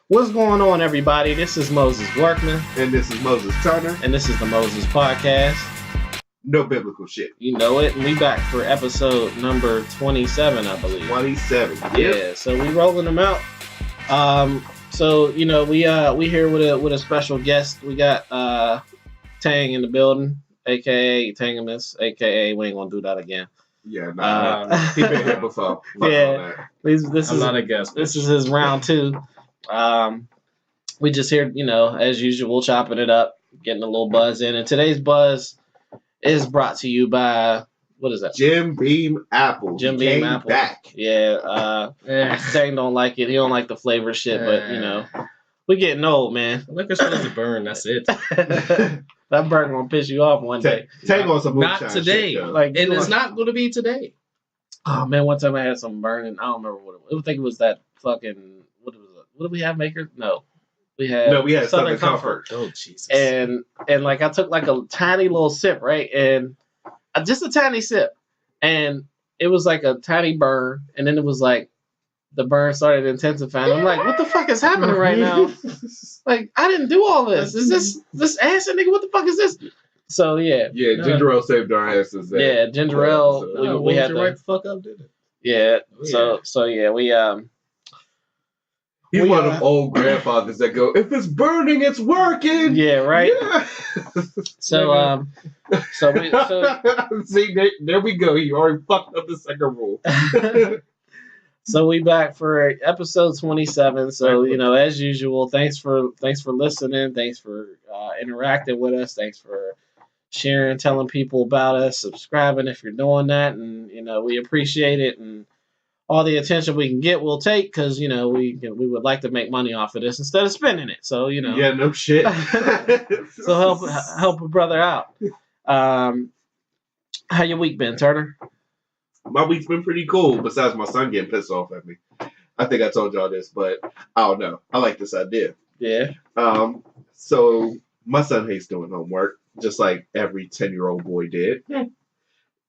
What's going on, everybody? This is Moses Workman. And this is Moses Turner. And this is the Moses Podcast. No biblical shit. You know it. And we back for episode number 27, I believe. 27. Yeah, so we rolling them out. So, you know, we here with a special guest. We got Tang in the building, a.k.a. Tangamus, a.k.a. we ain't going to do that again. Yeah, he been here before. Yeah, this I'm is not a guest. This is his round 2. We just here, you know, as usual, chopping it up, getting a little buzz in. And today's buzz is brought to you by, what is that? Jim Beam Apple. Jim Beam Apple. Back. Yeah. Tang don't like it. He don't like the flavor shit, but, you know, we getting old, man. Liquor's supposed to burn. That's it. That burn gonna piss you off one day. Tang on some Not today. shit, like, And it's not going to be today. Oh man, one time I had some burning. I don't remember what it was. I think it was that fucking. What was it? What did we have, Maker? No, we had Southern Comfort. Oh Jesus! And like I took like a tiny little sip, right, and just a tiny sip, and it was like a tiny burn, and then it was like the burn started intensifying. I'm like, what the fuck is happening right now? Like, I didn't do all this. Is this acid, nigga? What the fuck is this? So yeah. Yeah, ginger ale saved our asses. Yeah, ginger ale. We had to right the fuck up, did it? Yeah. So yeah, we He's one of them old grandfathers that go, if it's burning, it's working. Yeah, right. Yeah. So See, there we go. You already fucked up the second rule. So we back for episode 27. So, you know, as usual, thanks for listening. Thanks for interacting with us. Thanks for sharing, telling people about us, subscribing if you're doing that. And, you know, we appreciate it. And all the attention we can get, we'll take, because, you know, we would like to make money off of this instead of spending it. So, you know. Yeah, no shit. So help a brother out. How your week been, Turner? My week's been pretty cool, besides my son getting pissed off at me. I think I told y'all this, but I don't know. I like this idea. Yeah. So my son hates doing homework, just like every 10-year-old boy did. Yeah.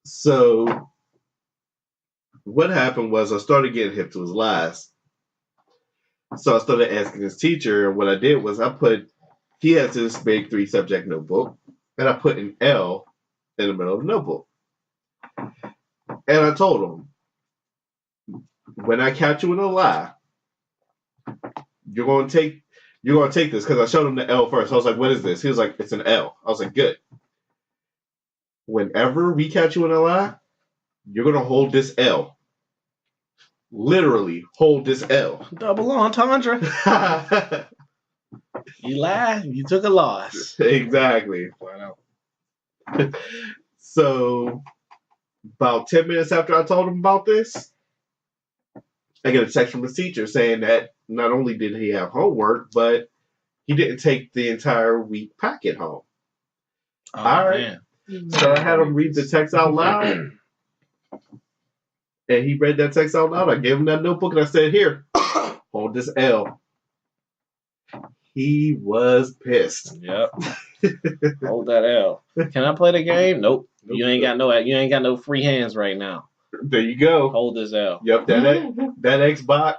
So what happened was I started getting hip to his lies. So I started asking his teacher, and what I did was he has this big 3-subject notebook, and I put an L in the middle of the notebook. And I told him, when I catch you in a lie, you're gonna take this, because I showed him the L first. I was like, what is this? He was like, it's an L. I was like, good. Whenever we catch you in a lie, you're gonna hold this L. Literally hold this L. Double entendre. You lied, you took a loss. Exactly. Wow. So about 10 minutes after I told him about this, I get a text from his teacher saying that not only did he have homework, but he didn't take the entire week packet home. Oh, all right. Man. So I had him read the text out loud. And he read that text out loud. I gave him that notebook and I said, here, hold this L. He was pissed. Yep. Hold that L. Can I play the game? Nope. You ain't got no free hands right now. There you go. Hold this L. Yep, that Xbox.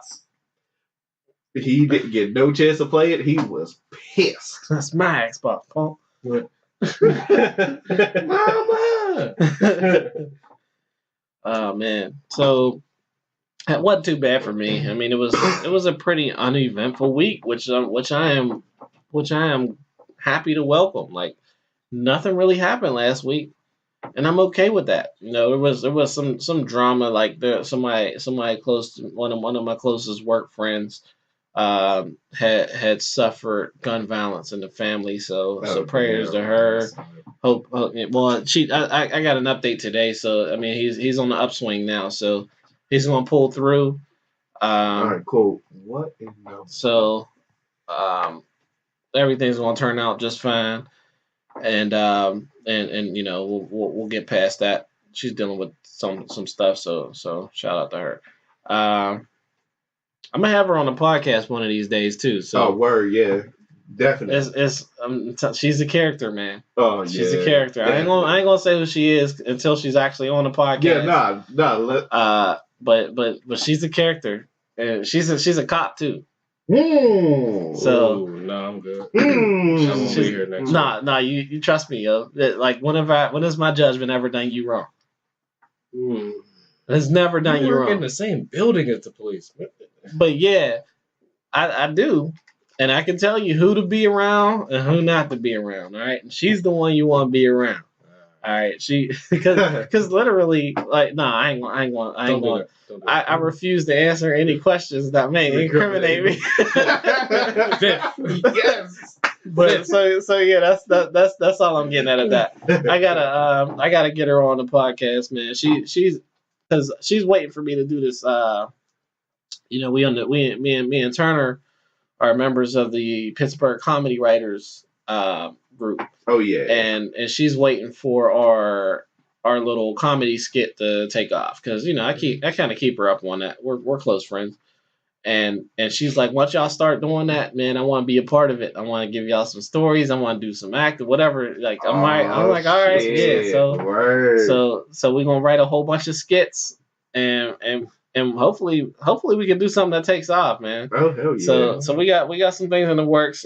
He didn't get no chance to play it. He was pissed. That's my Xbox, Paul. Mama. Oh man. So it wasn't too bad for me. I mean, it was a pretty uneventful week, which I am happy to welcome. Like, nothing really happened last week, and I'm okay with that. You know, there was some drama, like somebody close to one of my closest work friends had suffered gun violence in the family. So prayers to her. Hope. Well, I got an update today. So I mean, he's on the upswing now. So he's gonna pull through. All right, cool. What in the... So everything's gonna turn out just fine. And you know, we'll get past that. She's dealing with some stuff, so shout out to her. I'm gonna have her on the podcast one of these days too. So word, yeah, definitely. She's a character, man. Oh yeah, she's a character. Definitely. I ain't gonna say who she is until she's actually on the podcast. Yeah, nah. But she's a character, and she's a cop too. So- Ooh, no, I'm good. I Mm. won't be here next week. Nah, you trust me, yo. Like, when has my judgment ever done you wrong? Mm. It's never done You you work in wrong. the same building as the police. But yeah, I do. And I can tell you who to be around and who not to be around, all right? And she's the one you want to be around. All right, because literally, like, nah, I ain't gonna. Don't do that. Don't do I refuse to answer any questions that may incriminate me. Yes. But so yeah, that's all I'm getting at that. I gotta get her on the podcast, man. She's because she's waiting for me to do this. Me and Turner are members of the Pittsburgh Comedy Writers group, Oh yeah. and she's waiting for our little comedy skit to take off because I kind of keep her up on that. We're close friends, and she's like, once y'all start doing that, man, I want to be a part of it. I want to give y'all some stories. I want to do some acting, whatever. Like I'm like, all right, yeah. So we're gonna write a whole bunch of skits, and hopefully we can do something that takes off, man. Oh hell yeah. So we got some things in the works,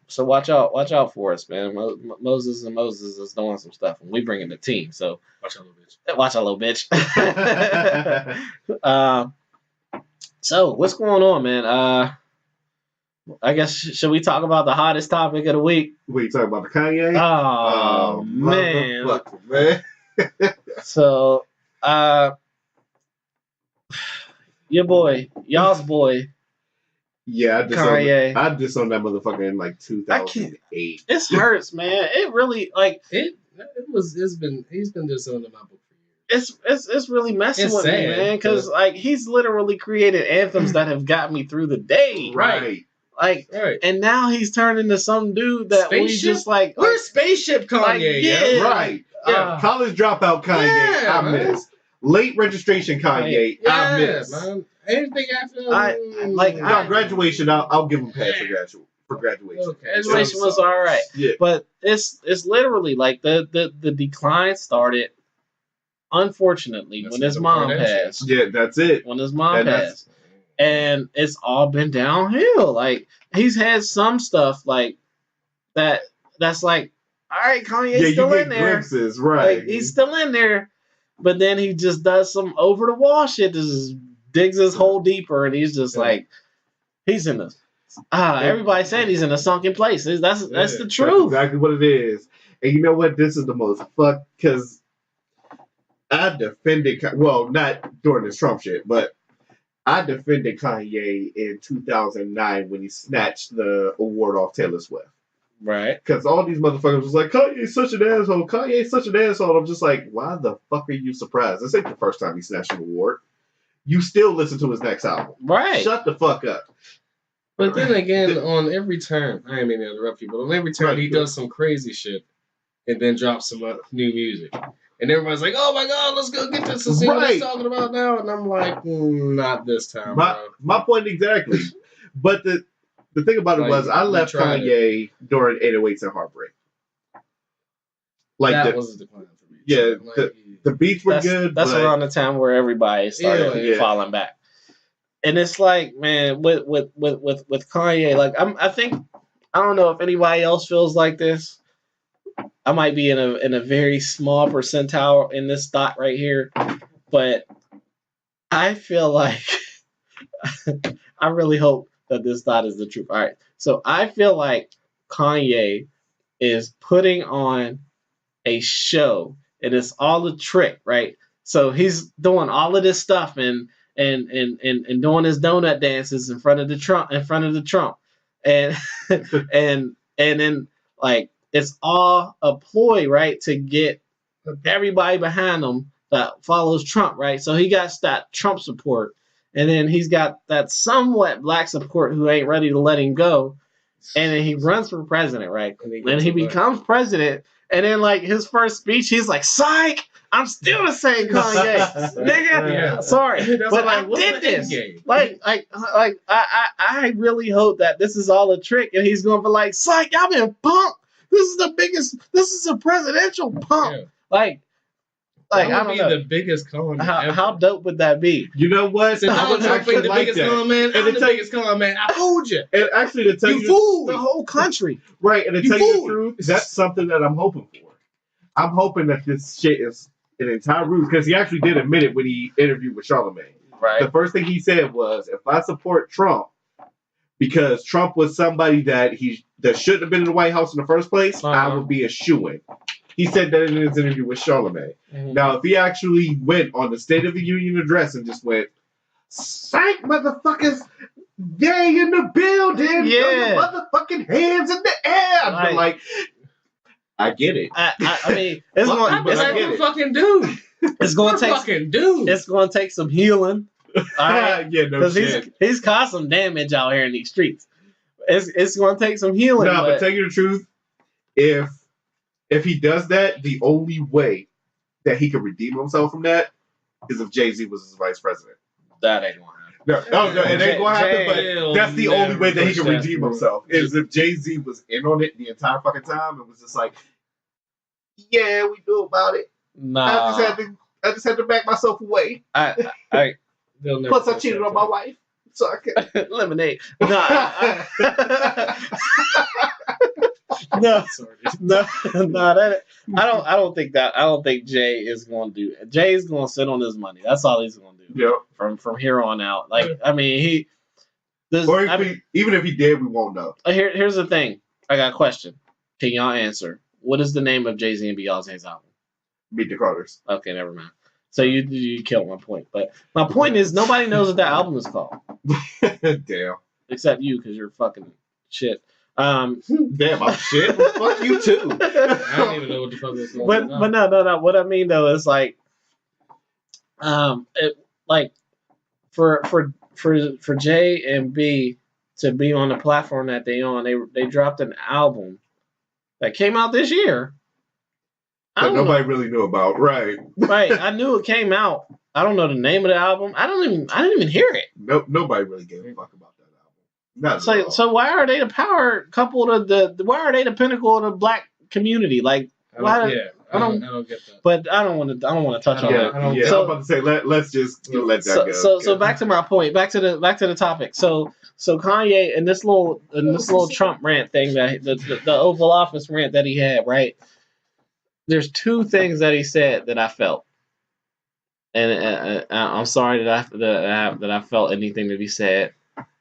So watch out for us, man. Moses is doing some stuff, and we bringing the team. So Watch out, little bitch. watch out, little bitch. So what's going on, man? I guess should we talk about the hottest topic of the week? What you talking about, the Kanye? Oh man. Motherfucker, man. So your boy, y'all's boy, Yeah, I Kanye. just on that motherfucker in like 2008. This hurts, man. It really He's been disowning my book for years. it's really messing It's with me, sad, man. Because he's literally created anthems that have got me through the day. Right. Like, Right. and now he's turned into some dude that we Spaceship? just like. We're spaceship Kanye, like, yeah. Right. Yeah. College dropout Kanye, Yeah, I man. miss. Late registration Kanye, I miss. man. Anything after Graduation, I'll give him a pass for graduation. Okay. Graduation was all right, Yeah. but it's literally like the decline started. Unfortunately, That's when his the mom Kardashians. passed. Yeah, that's it. When his mom And that's- passed. And it's all been downhill. Like he's had some stuff like that's like, all right, Kanye's you still get in there. glimpses, right? Like, he's still in there, but then he just does some over the wall shit. Just digs his hole deeper, and he's just like, he's in the. Everybody said he's in a sunken place. That's the That's truth. exactly what it is. And you know what? This is the most fuck because I defended. Well, not during this Trump shit, but I defended Kanye in 2009 when he snatched the award off Taylor Swift. Right. Because all these motherfuckers was like, Kanye's such an asshole. Kanye's such an asshole. I'm just like, why the fuck are you surprised? This ain't the first time he snatched an award. You still listen to his next album. Right. Shut the fuck up. But then again, on every turn, I didn't mean to interrupt you, but on every turn he does some crazy shit and then drops some new music. And everybody's like, oh my God, let's go get this and see what he's talking about now. And I'm like, not this time, bro. My point exactly. But the thing about it was, I left Kanye during 808s and Heartbreak. Like that was a decline for me. Yeah, like, the beats were good. That's around the time where everybody started falling back. And it's like, man, with Kanye, like I don't know if anybody else feels like this. I might be in a very small percentile in this thought right here, but I feel like I really hope that this thought is the truth. All right, so I feel like Kanye is putting on a show, and it's all a trick, right? So he's doing all of this stuff and doing his donut dances in front of the Trump, and and then like it's all a ploy, right, to get everybody behind him that follows Trump, right? So he got that Trump support, and then he's got that somewhat black support who ain't ready to let him go, and then he runs for president, right? And he becomes president, and then like his first speech, he's like, "Psych, I'm still the same Kanye, nigga. Yeah. Sorry, but I did this. Like I really hope that this is all a trick, and he's gonna be like, "Psych, I've been punked. This is the biggest. This is a presidential pump." Yeah. Like, that I would don't be know. the biggest con ever. How dope would that be? You know what? Since I would Donald Trump actually ain't the like biggest that. con man, I'm the biggest con man. I fooled you. And actually, to tell You you, fooled The me. whole country. right, and to You tell you the fool. truth, that's something that I'm hoping for. I'm hoping that this shit is an entire ruse, because he actually did admit it when he interviewed with Charlamagne. Right. The first thing he said was, if I support Trump, because Trump was somebody that shouldn't have been in the White House in the first place, I would be a shoo-in. He said that in his interview with Charlamagne. Mhm. Now, if he actually went on the State of the Union address and just went, "Psych, motherfuckers, they in the building, Yeah. throw your motherfucking hands in the air," I'd be like, I get it. I mean, it's Fuck going. you, but It's, I get We're it. fucking dude. it's going We're to take. fucking dude. It's going to take some healing. All right. Yeah, no Because shit. he's caused some damage out here in these streets. It's going to take some healing. No, but tell you the truth, if he does that, the only way that he can redeem himself from that is if Jay-Z was his vice president. that ain't going to happen. No, it ain't going to happen, but that's the only way that he can redeem himself, is if Jay-Z was in on it the entire fucking time and was just like, yeah, we knew about it. Nah. I just had to back myself away. They'll never Plus, I touch cheated that on my thing. wife. So I can. Lemonade. No. Sorry. No, I don't think that. I don't think Jay is going to do. Jay's going to sit on his money. That's all he's going to do. Yeah. From here on out. Like, I mean, Or even if he did, we won't know. Here's the thing. I got a question. Can y'all answer? What is the name of Jay-Z and Beyonce's album? Meet the Carters. Okay, never mind. So you killed my point. But my point is, nobody knows what that album is called. Damn. Except you, because you're fucking shit. Damn, I'm shit. Well, fuck you too. I don't even know what the fuck is going on. But no. What I mean though is like, for J and B to be on the platform that they on, they dropped an album that came out this year. That nobody really knew about, right? Right, I knew it came out. I don't know the name of the album. I didn't even hear it. Nobody really gave a fuck about that album. Not at all. So why are they the power couple of why are they the pinnacle of the black community? Like, I don't get that. But I don't want to touch on that. Yeah, So- I'm about to say let's just let that go. So back to my point. Back to the topic. So Kanye and this little Trump rant thing, that the Oval Office rant that he had, right? There's two things that he said that I felt, and I'm sorry that I felt anything that he said.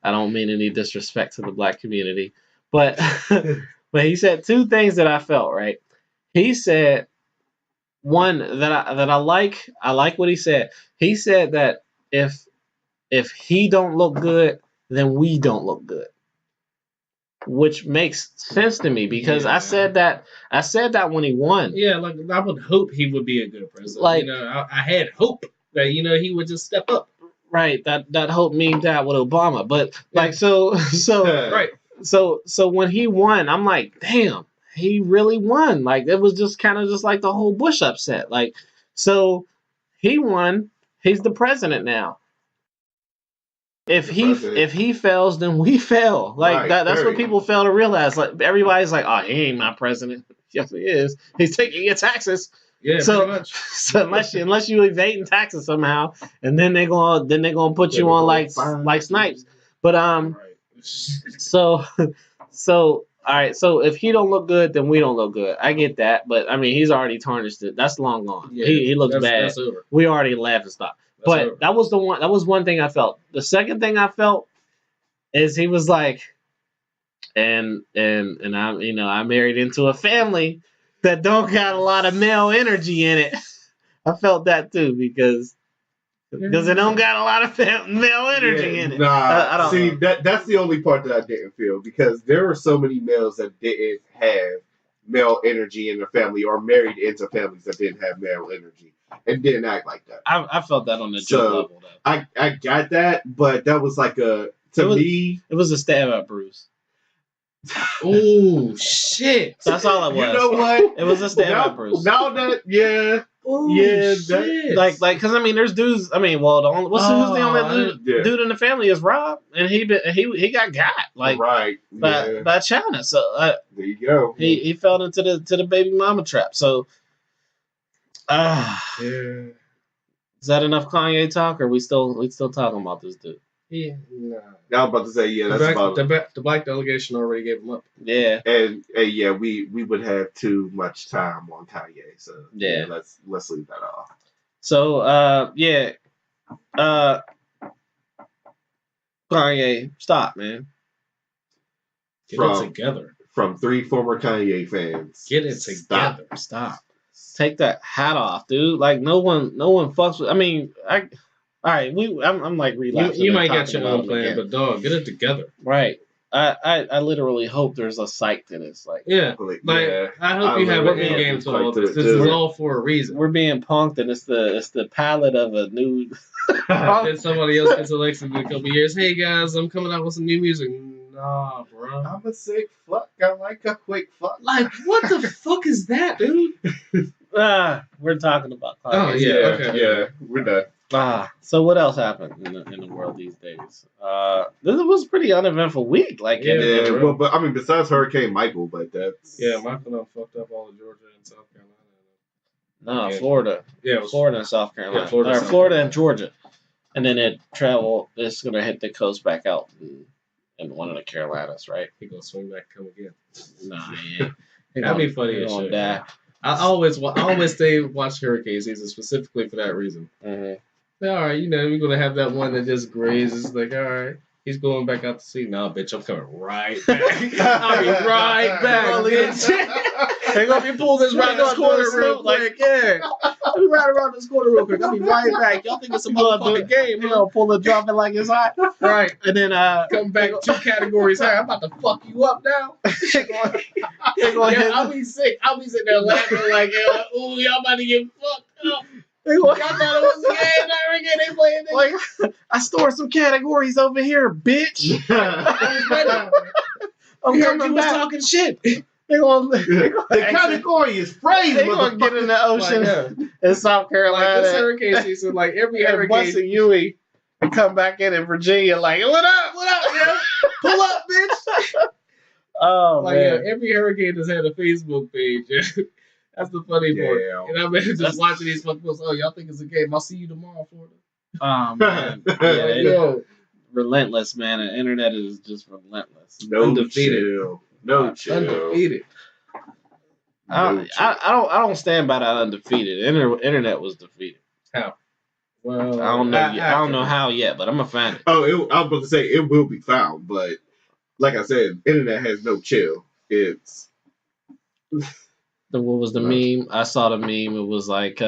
I don't mean any disrespect to the black community, but but he said two things that I felt, right. He said one that I like. I like what he said. He said that if he don't look good, then we don't look good, which makes sense to me because I said that when he won. Yeah, like I would hope he would be a good president. Like, I had hope that he would just step up. Right, that hope memed out with Obama, but like so Right. So when he won, I'm like, damn, he really won. Like, it was just kind of just like the whole Bush upset. Like, so he won. He's the president now. If he fails, then we fail. Like, Right, that's what period. people fail to realize. Like, everybody's like, oh, he ain't my president. Yes, he is. He's taking your taxes. Yeah, So- pretty much. So unless you evading taxes somehow, and then they're gonna put you on like Snipes. But Right. so all right. So if he don't look good, then we don't look good. I get that, but I mean, he's already tarnished it. That's long gone. Yeah, he looks bad. That's over. We already laughed and stopped. That's But over. that was one thing I felt. The second thing I felt is he was like, and I married into a family that don't got a lot of male energy in it. I felt that too because it don't got a lot of male energy in it. Nah, I don't see know. that's the only part that I didn't feel, because there were so many males that didn't have male energy in their family, or married into families that didn't have male energy and didn't act like that. I felt that on the So, joke level though. I got that, but that was like me. It was a stab at Bruce. Oh shit! That's all it was. You know what? It was a stab at Bruce. Now that Oh, Yeah, shit. Like, because I mean, there's dudes. I mean, well, who's the only Yeah. dude in the family is Rob, and he got like right, yeah. by China. So There you go. he fell into the baby mama trap. So Yeah. Is that enough Kanye talk, or we still talking about this dude? Yeah. Nah. I was about to say, yeah, that's about it. The black delegation already gave him up. Yeah. And yeah, we would have too much time on Kanye, so Yeah. let's leave that off. So yeah, Kanye, stop, man. Get it together. From 3 former Kanye fans. Get it together. Stop. Take that hat off, dude. Like no one fucks with. I mean, all right. I'm like relapsing. You might get your own plan, but dog, get it together. Right. I literally hope there's a psych to this. Like yeah. I hope you have an end game to all this. This is all for a reason. We're being punked, and it's the pilot of a new. And somebody else gets elected in a couple years. Hey guys, I'm coming out with some new music. Nah, bro. I'm a sick fuck. I like a quick fuck. Like, what the fuck is that, dude? We're talking about Kanye. Oh yeah, okay. Yeah, we're done. So what else happened in the world these days? This was a pretty uneventful week. Like, well, but I mean, besides Hurricane Michael, but that's Michael done fucked up all of Georgia and South Carolina. No, Florida. Yeah, it was Florida and South Carolina. Yeah, Florida and Georgia, and then it's gonna hit the coast back out in one of the Carolinas, right? He gonna swing back, come again. Nah, yeah. That'd be funny as shit. I always watch hurricane season specifically for that reason. Mm-hmm. All right, we're gonna have that one that just grazes. Like, all right, he's going back out to sea. Nah, bitch, I'm coming right back. I'll be right back, bitch. They're gonna be pulling this around this corner real quick. Yeah, let me ride around this corner real quick. I'll be right back. Y'all think it's a motherfucking game? You know, pull the drum it like it's hot. Right, and then come back 2 categories higher. I'm about to fuck you up now. I'll be sick. I'll be sitting there laughing like, ooh, y'all about to get fucked up. Y'all thought it was a game, not a game. They playing this. Like, I stored some categories over here, bitch. I'm coming back. Talking shit. The category is crazy. They're gonna get in the ocean in South Carolina. Like this hurricane season, like every hurricane. Busting Huey and come back in Virginia, like, what up? What up, man? Pull up, bitch. Oh, like, man. Every hurricane has had a Facebook page. That's the funny part. And I've been just watching these fucking posts. Oh, y'all think it's a game? I'll see you tomorrow, Florida. Oh, man. Yeah, relentless, man. The internet is just relentless. Undefeated. No chill. Undefeated. I don't stand by that undefeated. Internet was defeated. How? Well, I don't know. I don't know how yet, but I'm gonna find it. Oh, I was about to say it will be found, but like I said, internet has no chill. It's what was the meme? I saw the meme. It was like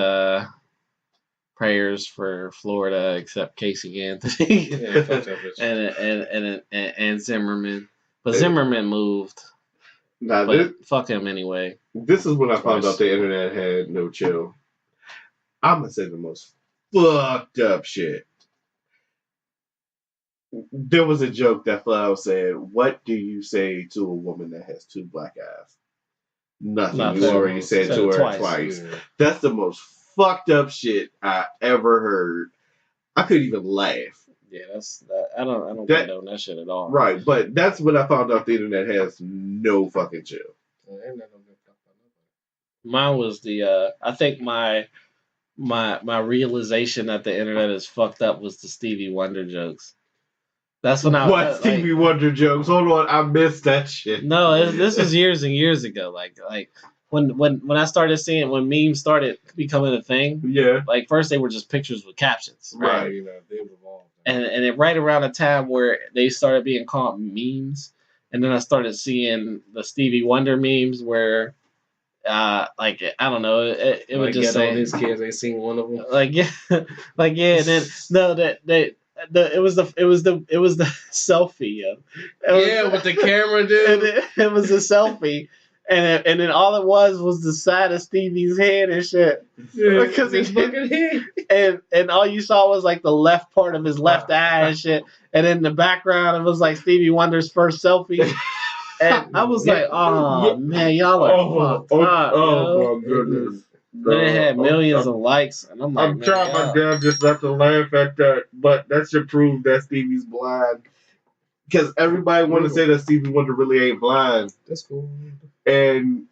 prayers for Florida, except Casey Anthony and Zimmerman. But Zimmerman moved. Nah, fuck him anyway. This is when I found out the internet had no chill. I'm gonna say the most fucked up shit. There was a joke that flat out said, "What do you say to a woman that has 2 black eyes?" Nothing. You already said to her twice. Yeah. That's the most fucked up shit I ever heard. I couldn't even laugh. Yeah, I don't get on that shit at all. Right, but that's when I found out the internet has no fucking chill. Mine was I think my realization that the internet is fucked up was the Stevie Wonder jokes. That's when Stevie Wonder jokes? Hold on, I missed that shit. No, this was years and years ago. Like when I started seeing when memes started becoming a thing. Yeah. Like first they were just pictures with captions. Right. They evolved. And it right around the time where they started being called memes, and then I started seeing the Stevie Wonder memes where, like I don't know, it would just say all these kids ain't seen one of them. Like yeah, and then no it was the selfie. With the camera, dude. It was a selfie. And then all it was the side of Stevie's head and shit. Yeah, because his fucking head. And all you saw was like the left part of his left eye and shit. And in the background it was like Stevie Wonder's first selfie. And I was like, oh man, y'all are fucked up. Oh my goodness. Then it had millions of likes, and I'm like, I'm trying my damn just not to laugh at that, but that should prove that Stevie's blind. Because everybody want to say that Stevie Wonder really ain't blind. That's cool. And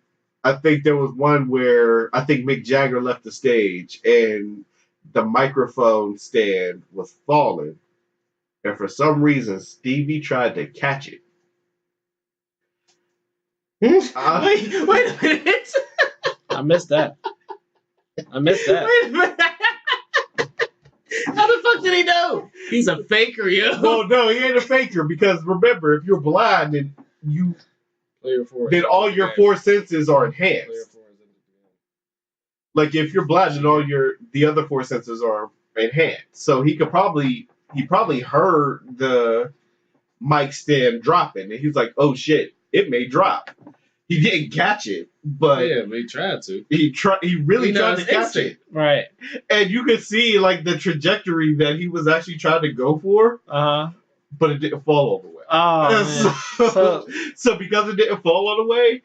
I think there was one where I think Mick Jagger left the stage and the microphone stand was falling, and for some reason Stevie tried to catch it. Wait a minute. I missed that. Wait a minute. How the fuck did he know? He's a faker, yo. Well, no, he ain't a faker because remember, if you're blind, then all your four senses are enhanced. Like if you're blind, then the other four senses are enhanced. So he probably heard the mic stand dropping, and he's like, "Oh shit, it may drop." He didn't catch it, but he tried to. He really tried to catch it, right? And you could see like the trajectory that he was actually trying to go for, but it didn't fall all the way. Oh, so because it didn't fall all the way,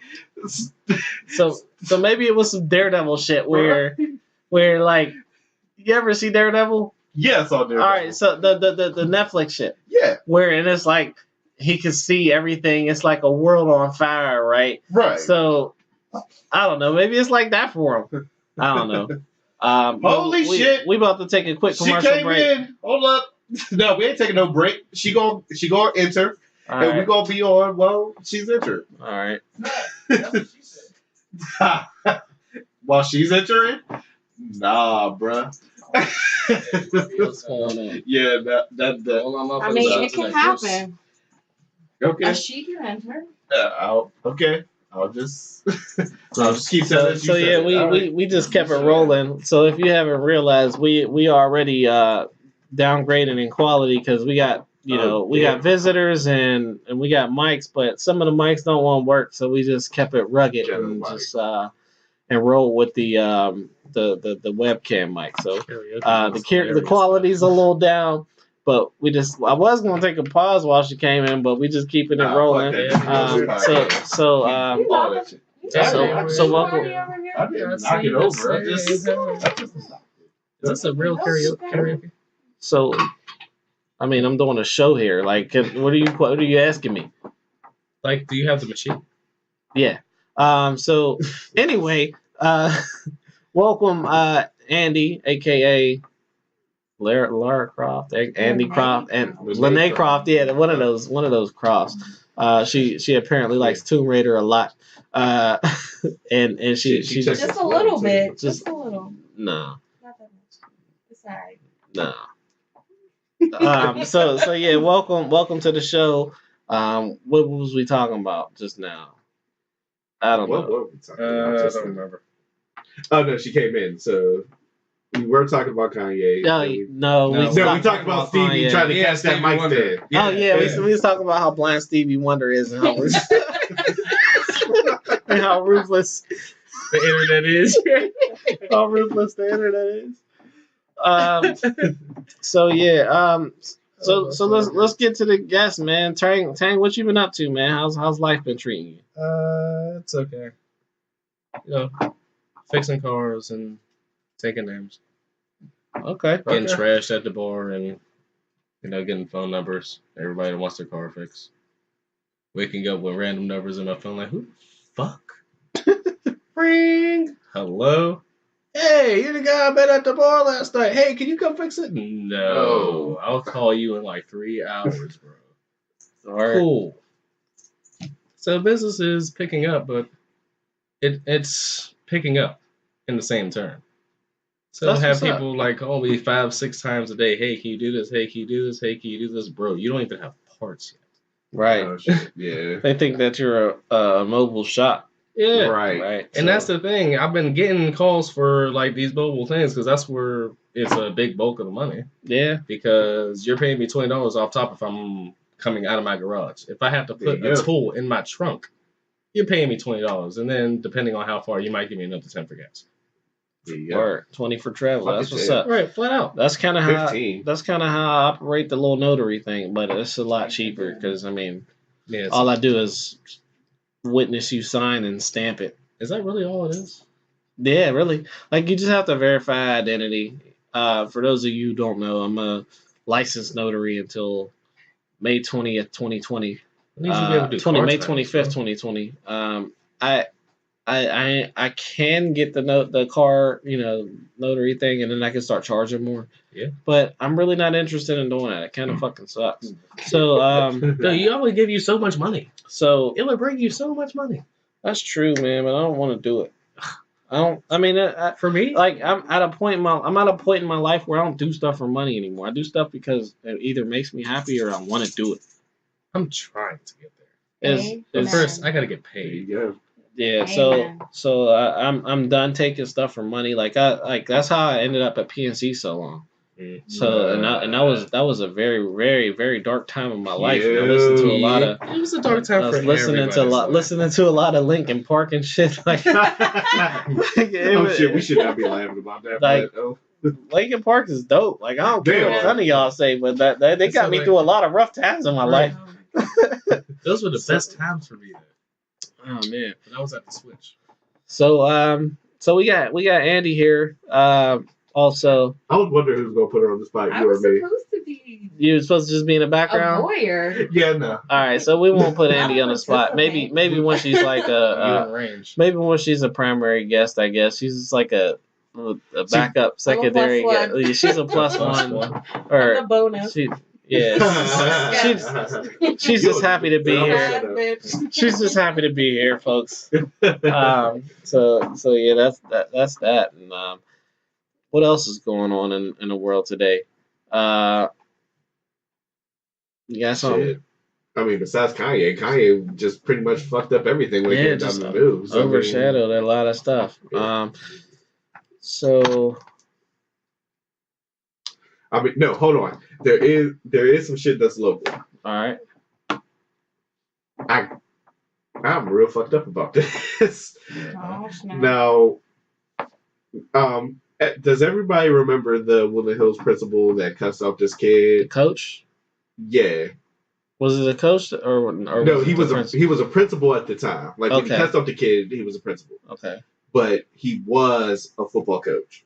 so maybe it was some Daredevil shit where like, you ever see Daredevil? Yes, on Daredevil. All right, so the Netflix shit, yeah, where and it's like he can see everything. It's like a world on fire, right? Right. So I don't know. Maybe it's like that for him. I don't know. Holy shit! We about to take a quick commercial break. She came in. Hold up. No, we ain't taking no break. She gonna enter, all and right. We gonna be on. Well, she's entered. All right. That's what she said. While she's entering, nah, bruh. What's going on? Yeah, that. I mean, it can happen. Okay. She can enter. Okay. I'll just keep that. So yeah, we just kept it rolling. So if you haven't realized, we already downgraded in quality because we got we got visitors and we got mics, but some of the mics don't want to work, so we just kept it rugged and just and roll with the webcam mic. So the quality's a little down. But I was gonna take a pause while she came in, but we just keeping it rolling. So welcome. I didn't knock it over. Is this a real karaoke? So, I mean, I'm doing a show here. Like, what are you asking me? Like, do you have the machine? Yeah. So anyway, welcome, Andy, aka Lara Croft, Andy Croft, and Lene Croft. Yeah, one of those Crofts. She apparently likes Tomb Raider a lot. And she just a little bit, just a little. No. Not that much. It's alright. No. So yeah, welcome to the show. What was we talking about just now? I don't know. What were we talking about? I don't remember. Oh no, she came in, so. We were talking about Kanye. No, we talked about Stevie Kanye. Trying to catch that mic stand. Yeah. Oh yeah, we was talking about how blind Stevie Wonder is and how and how ruthless the internet is. How ruthless the internet is. So yeah, so let's get to the guest, man. Tang, what you been up to, man? How's life been treating you? It's okay. Fixing cars and taking names. Okay. Getting trashed at the bar and getting phone numbers. Everybody that wants their car fixed. Waking up with random numbers in my phone like, who the fuck? Ring. Hello? Hey, you're the guy I met at the bar last night. Hey, can you come fix it? No. I'll call you in like 3 hours, bro. All right. Cool. So business is picking up, but it's picking up in the same turn. So have people like call me 5-6 times a day. Hey, can you do this? Hey, can you do this? Hey, can you do this? Bro, you don't even have parts yet. Right. Oh, shit. Yeah. They think that you're a mobile shop. Yeah. Right. And that's the thing. I've been getting calls for like these mobile things because that's where it's a big bulk of the money. Yeah. Because you're paying me $20 off top if I'm coming out of my garage. If I have to put a tool in my trunk, you're paying me $20. And then depending on how far, you might give me another 10 for gas. Or 20 for travel. That's what's up. Right, flat out. That's kind of how I operate the little notary thing, but it's a lot cheaper because all I do is witness you sign and stamp it. Is that really all it is? Yeah, really. Like you just have to verify identity. For those of you who don't know, I'm a licensed notary until May 20th, 2020. May 25th, 2020. I can get the car, notary thing, and then I can start charging more. Yeah. But I'm really not interested in doing that. It kind of fucking sucks. So No, you only give you so much money. so It would bring you so much money. that's true, man. But I don't want to do it. I don't. I mean, For me, like I'm at a point in my life where I don't do stuff for money anymore. I do stuff because it either makes me happy or I want to do it. I'm trying to get there. But It's first, I gotta get There paid. you go. yeah. Amen. So I'm done taking stuff for money. Like that's how I ended up at PNC so long. So and that was a very very very dark time of my life. And I listened to a lot of. It was a dark time I was for listening to a lot of Linkin Park and shit. Like, Oh shit, we should not be laughing about that. Like- but, oh. Linkin Park is dope. Like I don't care They what are. none of y'all say, but that they got me through a lot of rough times in my Right. life. Those were the best times for me. Then. Oh man. But I was at the Switch. So we got Andy here. Also, I was wondering who's gonna put her on the spot, I you or was me. supposed to be you were supposed to just be in the a background. voyeur. Yeah, no. All right, so we won't put Andy on the spot. Maybe when she's like You a in range. maybe when she's a primary guest, I guess she's just like a backup secondary plus guest. one. Yeah, she's a plus Plus one, one. I'm or the bonus. she's just happy to be You're here. shut up. Bitch. She's just happy to be here, folks. So yeah, that's that. And what else is going on in the world today? You got something? Shit. I mean, besides Kanye just pretty much fucked up everything when it Yeah, came down just to the news. I mean, overshadowed a lot of stuff. Yeah. So I mean, no, hold on. There is some shit that's local. all right, I'm real fucked up about this. Oh, snap. Now, does everybody remember the Woodland Hills principal that cussed out this the kid? coach, Yeah. was it a coach or No, he was a principal at the time. Like when he Okay. cussed out the kid, he was a principal. okay. But he was a football coach.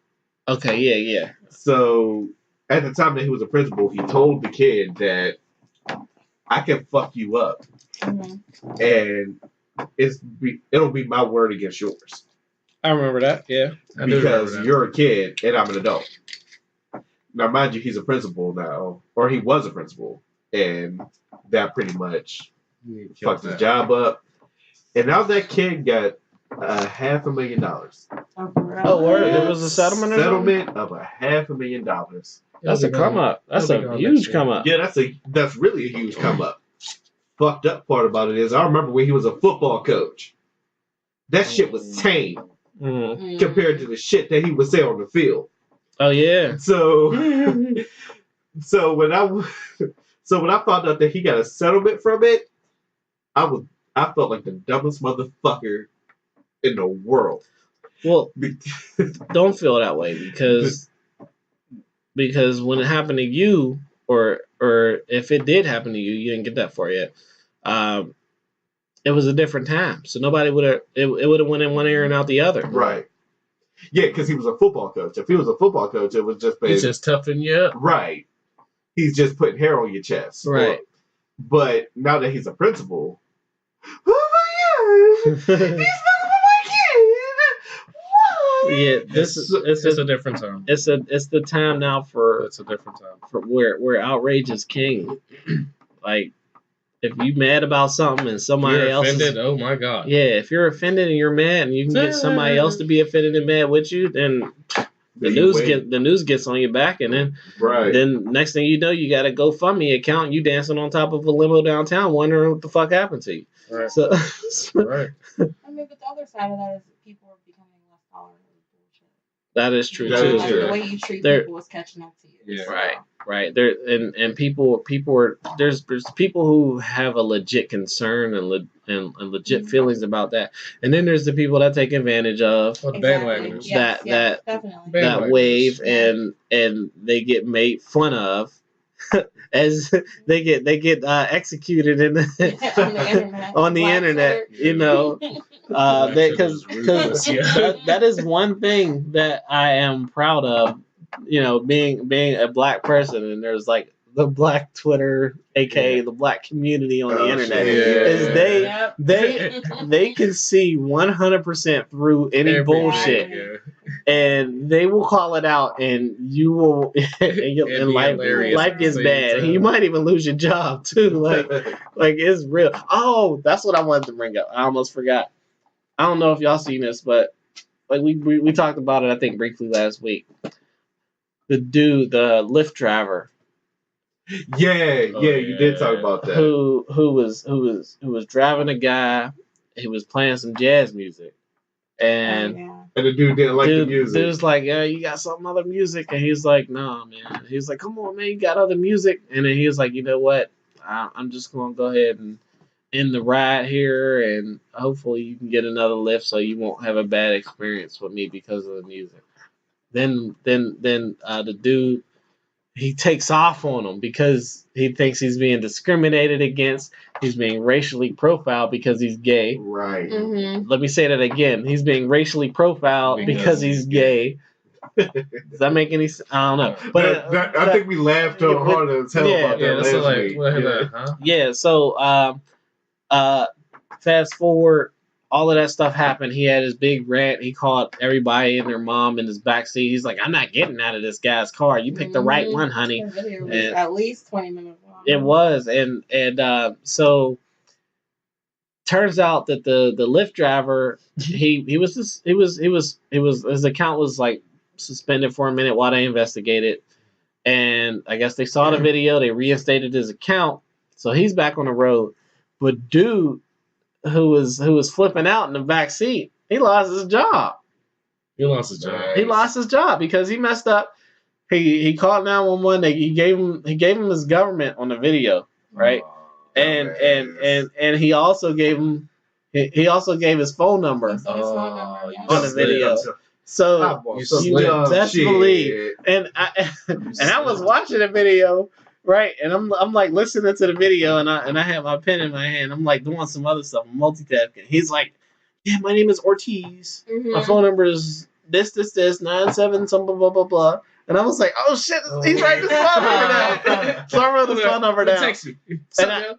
Okay, yeah. So at the time that he was a principal, he told the kid that I can fuck you up, Mhm. and it'll be my word against yours I remember that. Yeah. I do remember because that. you're a kid and I'm an adult. Now, mind you, he's a principal now, or he was a principal, and that pretty much fucked his job up. And now that kid got $500,000. Oh, for real? Oh, word. There was a settlement or something? Settlement of $500,000. That's a come up. That's He'll be a gone huge next year. come up. Yeah, that's really a huge come up. Fucked up part about it is I remember when he was a football coach. That shit was tame Mhm. Mm. compared to the shit that he would say on the field. Oh yeah. So when I found out that he got a settlement from it, I felt like the dumbest motherfucker in the world. Well, don't feel that way because when it happened to you, or if it did happen to you, you didn't get that far yet. It was a different time, so nobody would have. It would have went in one ear and out the other. Right. Yeah, because he was a football coach. If he was a football coach, it was just He's just toughing you up. right. He's just putting hair on your chest. Right. But now that he's a principal, oh my god, he's fucking my kid. Why? Yeah, It's a different time. it's the time now for It's a different time. where outrage is king. Like if you mad about something and somebody You're else offended? is, Oh my god. yeah, if you're offended and you're mad and you can get somebody else to be offended and mad with you, then the news gets on your back, and then next thing you know, you got a GoFundMe account and you dancing on top of a limo downtown wondering what the fuck happened to you. Right. So Right. I mean, but the other side of that is that people are becoming less tolerant of bullshit. that is true That too. is Like, true. the way you treat There- people is catching up to you. Yeah. So, Right. There and people are there's people who have a legit concern and legit feelings about that, and then there's the people that take advantage of Oh, the Exactly. bandwagoners. Yes, That- definitely. Band- that Bandwagoners. wave, Yeah. and they get made fun of as they get executed in on the internet. on the Black internet, Twitter. you know. Black Because Twitter is ruthless, yeah. that is one thing that I am proud of, you know, being a black person, and there's like the black Twitter, aka the black community on the internet, shit. is Yep. they can see 100% through any Every bullshit, nigga. and they will call it out, and you will, and, It'd be life hilarious at the gets same bad. time. You might even lose your job too. Like it's real. Oh, that's what I wanted to bring up. I almost forgot. I don't know if y'all seen this, but like we talked about it, I think briefly last week. The dude, the Lyft driver, Yeah, you did talk about that. who was driving a guy. He was playing some jazz music, and And the dude didn't like the music. Dude's like, yeah, you got some other music, and he's like, no, man. He's like, come on, man, you got other music, and then he was like, you know what? I'm just gonna go ahead and end the ride here, and hopefully you can get another lift, so you won't have a bad experience with me because of the music. Then the dude, he takes off on him because he thinks he's being discriminated against. He's being racially profiled because he's gay. Right. Mm-hmm. Let me say that again. He's being racially profiled because he's gay. Does that make any sense? I don't know. But I think we laughed so hard as hell about that that's last like, week. huh? yeah, so fast forward, all of that stuff happened. He had his big rant. He called everybody and their mom in his backseat. He's like, I'm not getting out of this guy's car. You picked the right one, honey. The video was And- at least 20 minutes long. It was, and so turns out that the Lyft driver, he was his account was like suspended for a minute while they investigated, and I guess they saw the video, they reinstated his account, so he's back on the road. But dude, who was flipping out in the back seat, he lost his job. He lost his job. He lost his job because he messed up. He called 911. He gave him his government on the video, right? And he also gave him his phone number His phone number, yeah. on the video. So best believe. And I was watching the video, right? And I'm like listening to the video, and I have my pen in my hand. I'm like doing some other stuff. I'm multitasking. He's like, yeah, my name is Ortiz. Mm-hmm. My phone number is this 97 some blah blah blah blah. And I was like, oh shit, he's writing his phone number down. So I wrote his phone number down. Text me. And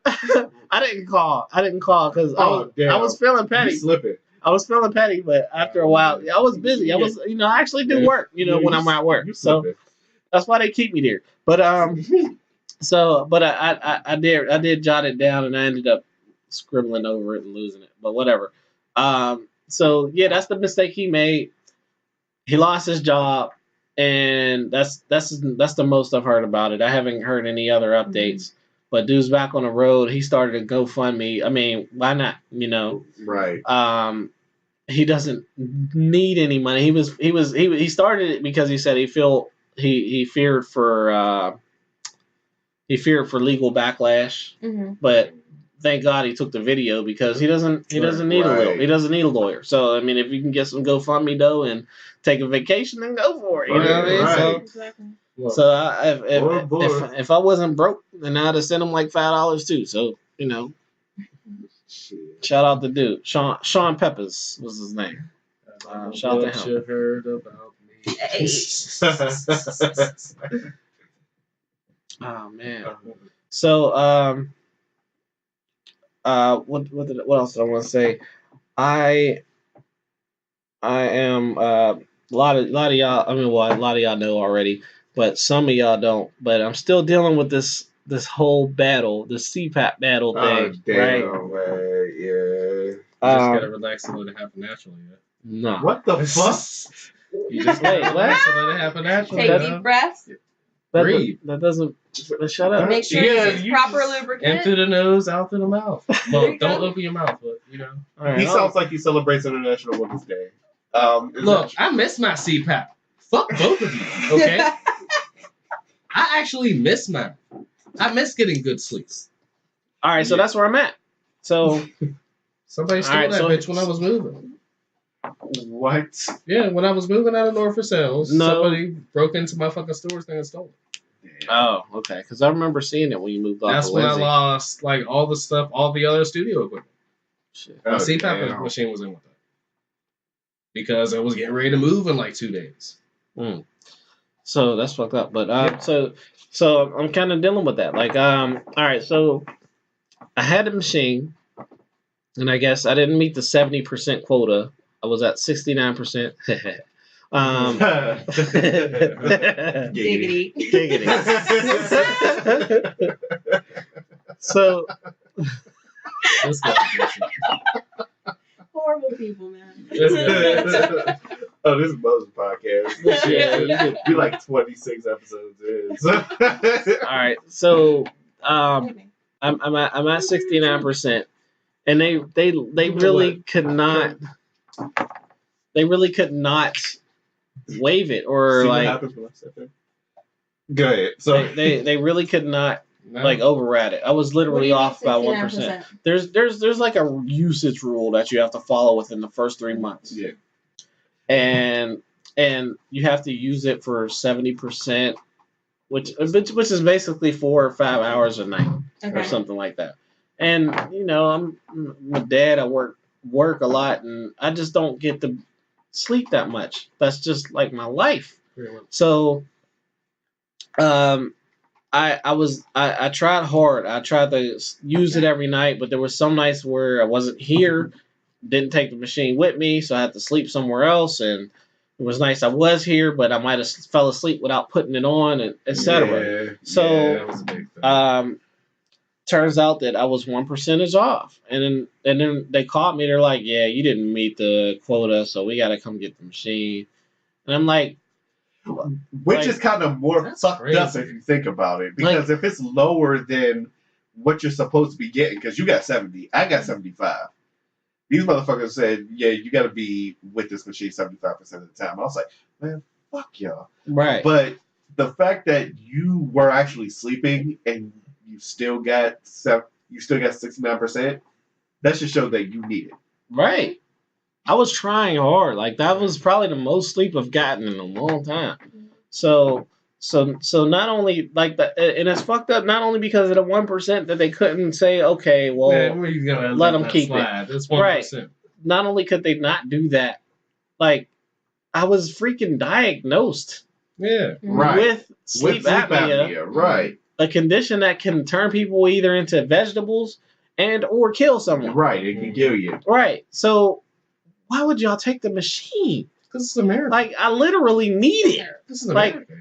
I didn't call because I was feeling petty. I was feeling petty, but after a while, I was busy. I was, I actually do work, when I'm at work. So that's why they keep me there. But I did jot it down, and I ended up scribbling over it and losing it. But whatever. So yeah, that's the mistake he made. He lost his job, and that's the most I've heard about it. I haven't heard any other updates. Mm-hmm. But dude's back on the road. He started a GoFundMe. I mean, why not? Right. He doesn't need any money. He started it because he said he feared for legal backlash. Mm-hmm. But thank God he took the video because he doesn't need a lawyer. So I mean, if you can get some GoFundMe dough and take a vacation, then go for it. You know what I mean? Right. So. Exactly. So if I wasn't broke, then I'd have sent him like $5 too. So shout out the dude, Sean Peppers was his name. Shout out to him. You heard about me. Hey. Oh man. So what else did I want to say? I am a lot of y'all. I mean, well, a lot of y'all know already. But some of y'all don't. But I'm still dealing with this whole battle, the CPAP battle thing, right? Man, yeah. You just gotta relax and let it happen naturally. Yeah? No. What the fuck? You just relax and let it happen naturally. Take deep breaths. Breathe. That doesn't. Shut up. Make sure you use proper lubricant. In through the nose, out through the mouth. Well, don't open your mouth, but All right, he sounds like he celebrates International Women's Day. Look, I miss my CPAP. Fuck both of you, okay? I actually miss mine. I miss getting good sleep. All right, so that's where I'm at. So somebody stole that bitch when I was moving. What? Yeah, when I was moving out of Norfolk Sales, somebody broke into my fucking storage thing and stole it. Oh, okay. Because I remember seeing it when you moved off. That's when I lost like all the stuff, all the other studio equipment. Shit. My CPAP machine was in with that because I was getting ready to move in like 2 days. Mm. So that's fucked up. But so I'm kind of dealing with that. Like all right, so I had a machine, and I guess I didn't meet the 70% quota. I was at 69%. Giggity. Giggity. Giggity. So That's not Horrible people, man. Oh, this is Moses podcast. yeah, you could- We like 26 episodes in. all right. So I'm at 69%, and they really could not waive it or See what like happens when I sit there? Go ahead. So they really could not no. like override it. I was What do literally you mean off by 1%. There's like a usage rule that you have to follow within the first 3 months. yeah. And you have to use it for 70%, which is basically 4 or 5 hours a night or Okay. something like that. And I'm a dad. I work a lot, and I just don't get to sleep that much. That's just like my life. Pretty much. So, I tried hard. I tried to use it every night, but there were some nights where I wasn't here, didn't take the machine with me, so I had to sleep somewhere else. And it was nice I was here, but I might have fell asleep without putting it on, and etc. Yeah. So, That was a big thing. turns out that I was 1% off, and then they caught me. They're like, "Yeah, you didn't meet the quota, so we got to come get the machine." And I'm like, Which like- is kind of more That's fucked up crazy. if you think about it. Because if it's lower than what you're supposed to be getting, because you got 70, I got 75. These motherfuckers said, yeah, you got to be with this machine 75% of the time. I was like, man, fuck y'all. right, But the fact that you were actually sleeping and you still got 69%, that should show that you need it. right. I was trying hard. Like that was probably the most sleep I've gotten in a long time. So not only like that, and it's fucked up. Not only because of the 1% that they couldn't say, okay, well, Man, where you gonna let 'em that keep it. slide? That's 1%. not only could they not do that, like I was freaking diagnosed Yeah. Right. with sleep apnea, Right. a condition that can turn people either into vegetables and or kill someone. Right. It can kill you. Right. So why would y'all take the machine? Because it's America. Like I literally need it. This is like- America.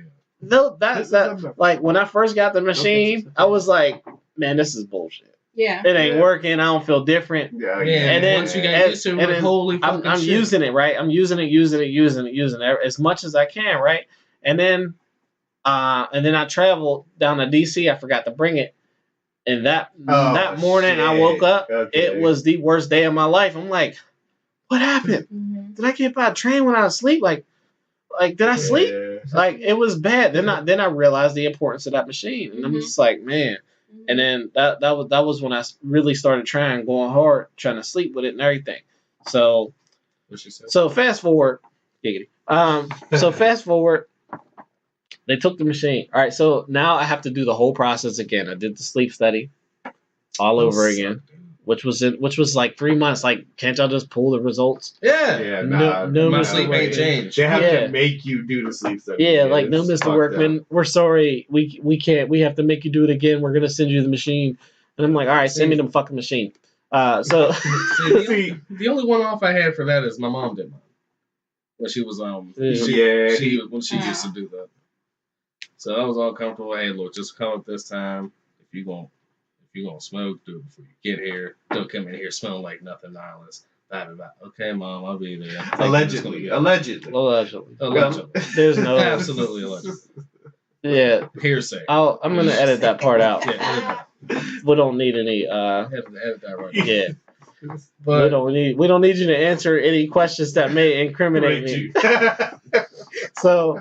Though This is that America. like when I first got the machine, I was like, man, this is bullshit. Yeah. It ain't Yeah. working. I don't feel different. Yeah. Yeah, And then- once you got used to it, and like, then holy fucking I'm shit. using it, right? I'm using it as much as I can, right? And then I traveled down to DC. I forgot to bring it. And that morning I woke up, it was the worst day of my life. I'm like, what happened? Mhm. Did I get by a train when I was asleep? Like did I sleep? Like it was bad. Then I realized the importance of that machine, and I'm Mhm. just like, man. And then that was when I really started going hard, trying to sleep with it and everything. So What she said. fast forward, giggity. So fast forward, they took the machine. All right, so now I have to do the whole process again. I did the sleep study all over again, which was like 3 months. Like, can't y'all just pull the results? Yeah. Yeah. No, Nah. My Mr. sleep ain't Workman. changed. They have Yeah. to make you do the sleep study. Yeah, like no, it's Mr. fucked Workman, up. we're sorry. We can't. We have to make you do it again. We're gonna send you the machine. And I'm like, all right, send me the fucking machine. So The only one off I had for that is my mom did mine. When she was when she used to do that. So I was all comfortable. Hey, look, just come up this time. If you gonna smoke, do it before you get here. Don't come in here smelling like nothing nihilis. Blah, blah, blah. Okay, Mom, I'll be there. Allegedly. Allegedly. there's no Absolutely allegedly. Yeah, Hearsay. I'm gonna edit that part out. Yeah, We don't need any. I have to edit that right now. Yeah, But we don't need you to answer any questions that may incriminate me. So,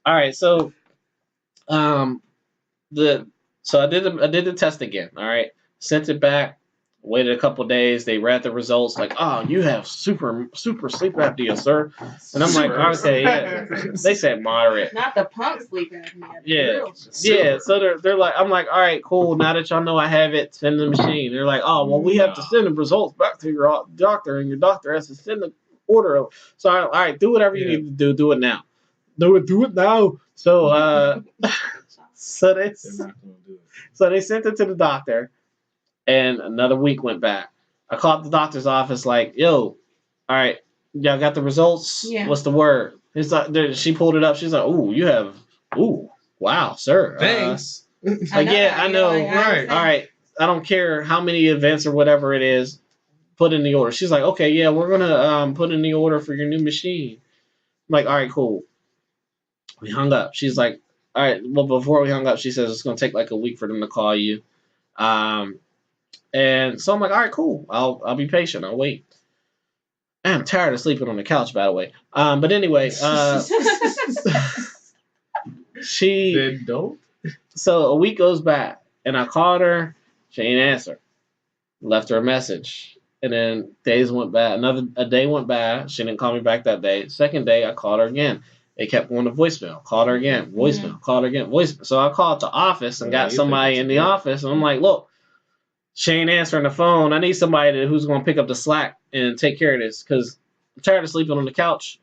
all right, so I did the test again. All right, sent it back. Waited a couple days. They read the results. Like, oh, you have super sleep apnea, sir. And I'm like, okay, yeah. They said moderate. Not the punk sleep apnea. the Yeah. real Yeah, so they're like, I'm like, all right, cool. Now that y'all know I have it, send the machine. They're like, oh, well, we have to send the results back to your doctor, and your doctor has to send the order. So, all right, do whatever you need to do. Do it now. Do it now. So, so they're not gonna do it. they sent it to the doctor, and another week went back. I called the doctor's office like, yo, all right, y'all got the results? Yeah. What's the word? It's like, she pulled it up. She's like, wow, sir. Thanks. Like, yeah, I know. Right. All right. I don't care how many events or whatever it is. Put in the order. She's like, okay, yeah, we're gonna put in the order for your new machine. I'm like, all right, cool. We hung up. She's like, all right. Well, before we hung up, she says it's gonna take like a week for them to call you. And so I'm like, all right, cool. I'll be patient. I'll wait. I'm tired of sleeping on the couch, by the way. But anyway, she. Then don't. So a week goes by, and I called her. She ain't answer. Left her a message, and then days went by. A day went by. She didn't call me back that day. Second day, I called her again. It kept going to voicemail. Called her again. Voicemail. Called her again. Voicemail. So I called the office and got somebody in the office, and I'm like, look, she ain't answering the phone. I need somebody who's going to pick up the slack and take care of this because I'm tired of sleeping on the couch.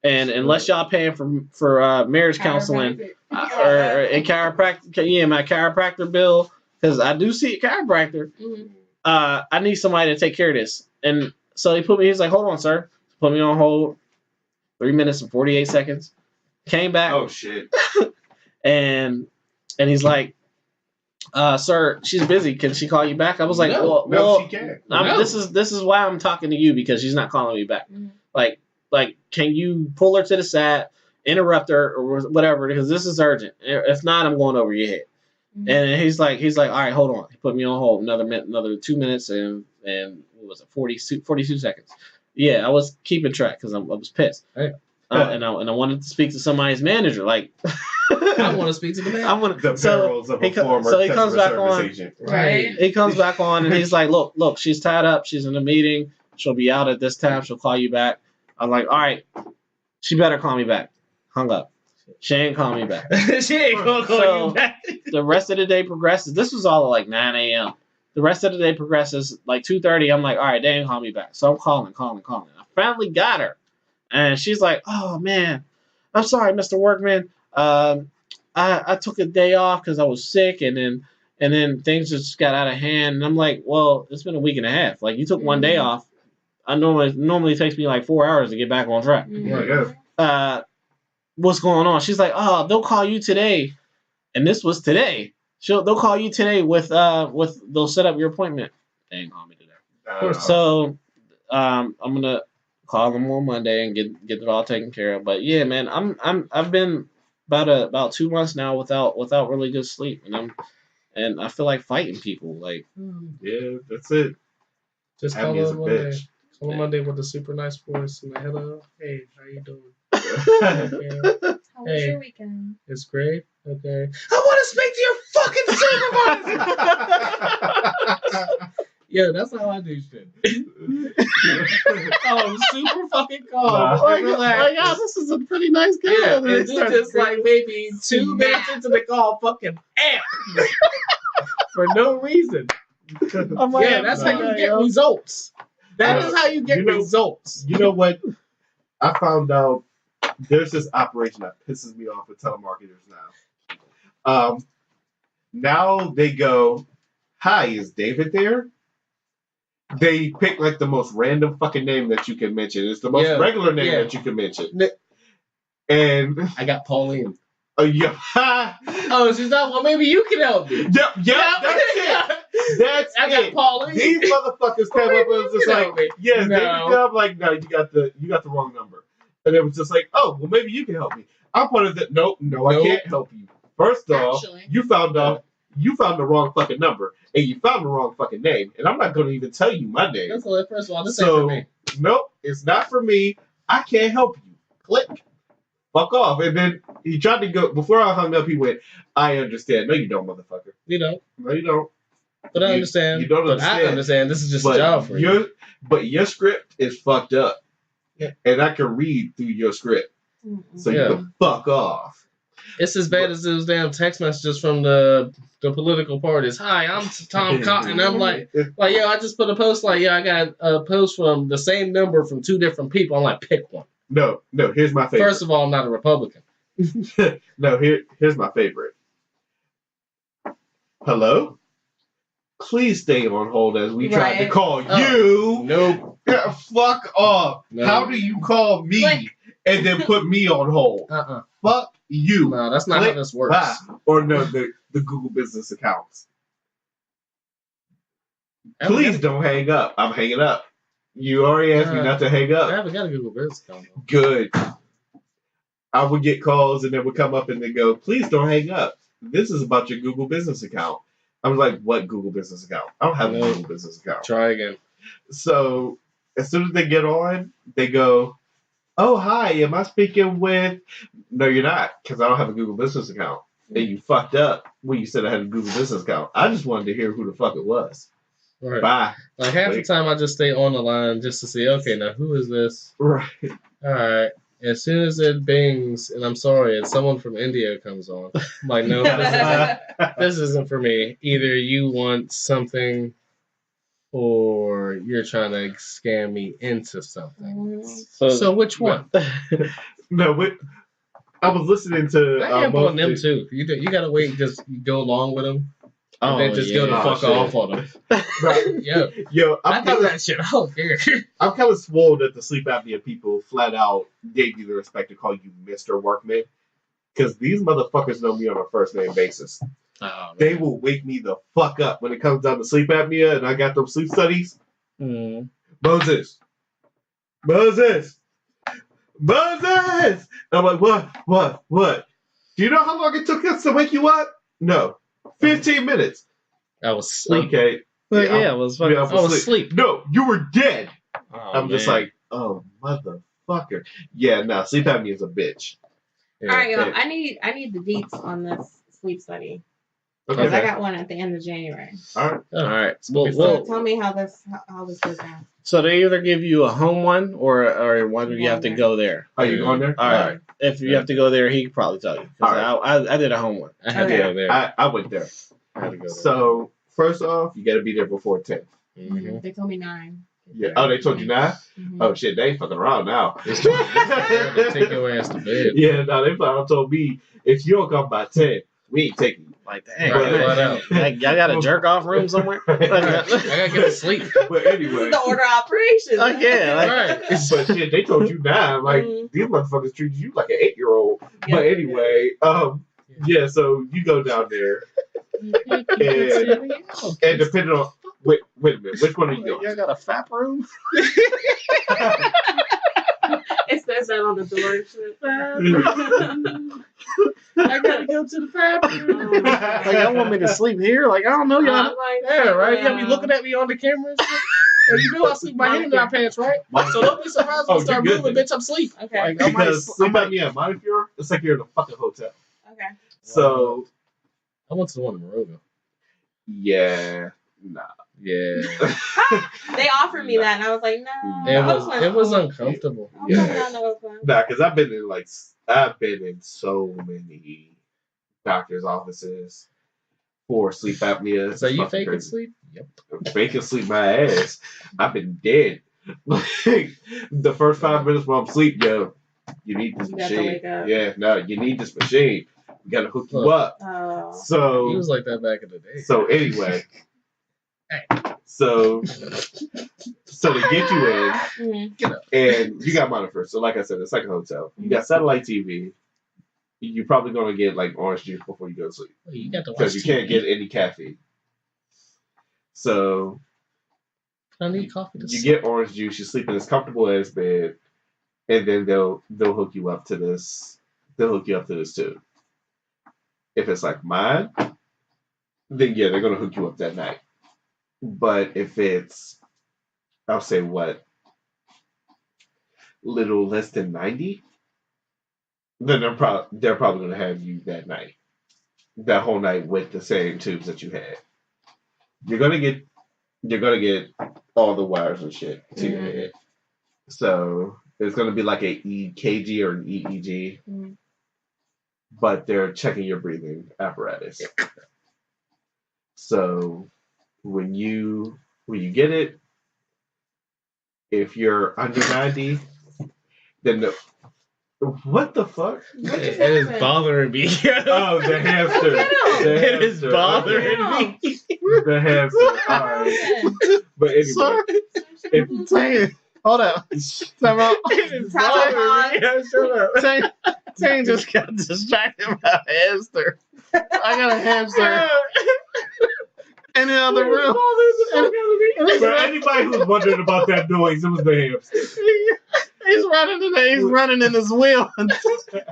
And unless y'all paying for marriage counseling or a chiropractor, my chiropractor bill, because I do see a chiropractor. I need somebody to take care of this. And so he's like, hold on, sir. Put me on hold. 3 minutes and 48 seconds. Came back. Oh shit. and he's like, sir, she's busy. Can she call you back? I was like, no, she can't. This is why I'm talking to you, because she's not calling me back. Like, can you pull her to the side, interrupt her, or whatever? Because this is urgent. If not, I'm going over your head. And he's like, all right, hold on. He put me on hold another 2 minutes and what was it, 42 seconds. Yeah, I was keeping track because I was pissed. Hey. And I wanted to speak to somebody's manager. Like, I want to speak to the manager. The perils of a former customer service agent. Right. He comes back on and he's like, look, she's tied up. She's in a meeting. She'll be out at this time. She'll call you back. I'm like, all right, she better call me back. Hung up. She ain't call me back. She ain't gonna call you back. The rest of the day progresses. This was all at like 9 a.m. The rest of the day progresses. Like 2:30, I'm like, all right, they ain't call me back. So I'm calling. I finally got her. And she's like, oh, man, I'm sorry, Mr. Workman. I took a day off because I was sick, and then things just got out of hand. And I'm like, well, it's been a week and a half. Like, you took one day off. I normally takes me like 4 hours to get back on track. What's going on? She's like, oh, they'll call you today. And this was today. They'll call you today with they'll set up your appointment. They ain't call me today. So I'm gonna call them on Monday and get it all taken care of. But yeah, man, I've been about 2 months now without really good sleep, and I feel like fighting people. Like, yeah, that's it. Just call her Monday. Call her Monday with a super nice voice and like, hello, hey, how you doing? Okay. How was your weekend? It's great. Okay. I want to speak to your fucking supervisor. Yeah, that's how I do shit. I'm super fucking calm. Yeah, this is a pretty nice guy. Yeah, and then just like maybe 2 minutes into the call, fucking amp for no reason. I'm like, yeah, that's how you get results. That is how you get results. You know what? I found out there's this operation that pisses me off with telemarketers now. Now they go, hi, is David there? They pick like the most random fucking name that you can mention. It's the most regular name that you can mention. And I got Pauline. Oh, yeah. Oh, she's not. Well, maybe you can help me. Yep, that's it. That's I got Pauline. These motherfuckers came up and was just like, yes, no. I'm like, no, you got the wrong number. And it was just like, oh, well, maybe you can help me. I'm part of that. Nope, I can't help you. First off, you found the wrong fucking number, and you found the wrong fucking name, and I'm not going to even tell you my name. That's all. First of all, this ain't for me. Nope, it's not for me. I can't help you. Click. Fuck off. And then he tried to go, before I hung up, he went, I understand. No, you don't, motherfucker. You don't. No, you don't. But I understand. You don't understand. I understand. This is just a job for you. But your script is fucked up. Yeah. And I can read through your script. So you can fuck off. It's as bad as those damn text messages from the political parties. Hi, I'm Tom Cotton. I'm like, yo, I just put a post like, I got a post from the same number from 2 different people. I'm like, pick one. No, here's my favorite. First of all, I'm not a Republican. No, here's my favorite. Hello? please stay on hold as we tried to Right. call Oh. you. Nope. Yeah, fuck off. No. How do you call me Click. and then put me on hold? Fuck you. No, that's not Click, how this works. bye. Or no, the Google business accounts. Please don't hang up. I'm hanging up. You already asked me not to hang I up. haven't got a Google Business account though. Good. I would get calls and they would come up and they go, please don't hang up. This is about your Google business account. I was like, what Google business account? I don't have a Google business account. Try again. So as soon as they get on, they go, oh, hi, am I speaking with... No, you're not, because I don't have a Google business account. And you fucked up when you said I had a Google business account. I just wanted to hear who the fuck it was. Right. Bye. Like half the time I just stay on the line just to see, okay, now who is this? Right. All right. As soon as it bings, and I'm sorry, and someone from India comes on, I'm like, no, this isn't for me. Either you want something or you're trying to scam me into something. So which one? No, I was listening to... I am on them too. You gotta wait, just go along with them. And then just go the fuck off on them. Right. Yo, I do that shit. I don't care. I'm kind of swole that the sleep apnea people flat out gave you the respect to call you Mr. Workman. Because these motherfuckers know me on a first name basis. Oh, they will wake me the fuck up when it comes down to sleep apnea and I got them sleep studies. Moses. And I'm like, what? Do you know how long it took us to wake you up? No. 15 minutes. I was asleep. Okay. I was fucking. I was asleep. No, you were dead. Oh, I'm just like, oh, motherfucker. Yeah, nah, sleep apnea is a bitch. Yeah. All right, y'all. I need the deets on this sleep study Okay. because I got one at the end of January. All right. So tell me how this goes down. So they either give you a home one or one where you have to go there. Are you going there? All right. If you have to go there, he can probably tell you. All right. I did a home one. I had to go there. I went there. I had to go there. So, first off, you got to be there before 10. Mm-hmm. They told me 9. Yeah. Oh, they told you 9? Mm-hmm. Oh, shit, they ain't fucking around now. They take your ass to bed. Yeah, no, they flat out told me, if you don't come by 10, we ain't taking you. Like, dang, Right. like, y'all got a jerk off room somewhere? I gotta get to sleep. But anyway. The order of operations. Yeah. But shit, they told you 9. Like, these motherfuckers treated you like an 8-year-old. Yeah. But anyway, yeah, so you go down there. And depending on... Wait a minute. Which one are you going? Y'all got a FAP room? It says that on the door and shit. I gotta go to the bathroom. Like, y'all want me to sleep here? Like, I don't know, y'all. I'm like, Yeah, right? You gotta be looking at me on the camera and shit. And you know I sleep my hand in my pants, right? So don't be surprised when I start you're moving, good. bitch, I'm asleep. Okay. Like, Because sleep apnea at Montefiore, it's like you're in a fucking hotel. Okay. So, I went to the one in Monrovia. yeah, nah. Yeah. They offered me that, and I was like, no. It was uncomfortable. Nah, because I've been in so many doctors' offices for sleep apnea. So you Fucking faking crazy. sleep? Yep. Faking sleep my ass. I've been dead. Like, the first 5 minutes while I'm asleep, yo, you need this You got to machine. wake up. Yeah, no, you need this machine. We gotta hook you up. Oh. So He was like that back in the day. So anyway, so they get you in, and you got monitor. So like I said, it's like a hotel. You got satellite TV. You're probably gonna get like orange juice before you go to sleep You got to watch because you can't get any caffeine. So I need coffee to you sleep. get orange juice. You sleep in this comfortable ass bed, and then they'll hook you up to this. They'll hook you up to this too. If it's like mine, then yeah, they're gonna hook you up that night. But if it's, I'll say what, little less than 90, then they're probably gonna have you that night, that whole night with the same tubes that you had. You're gonna get all the wires and shit to your head. So it's gonna be like a EKG or an EEG, but they're checking your breathing apparatus. So when you get it, if you're under 90, then What the fuck? What just It is happened? bothering me. Oh, the hamster. Look at him. The It is hamster. bothering Okay. me. The hamster. All right. But anyway, Sorry. if Tang, hold up. Time out. It is Time bothering me. Yeah, shut up. Tang just got distracted by a hamster. I got a hamster in the other room. for anybody who's wondering about that noise, it was the hamster. He's running in his wheel. And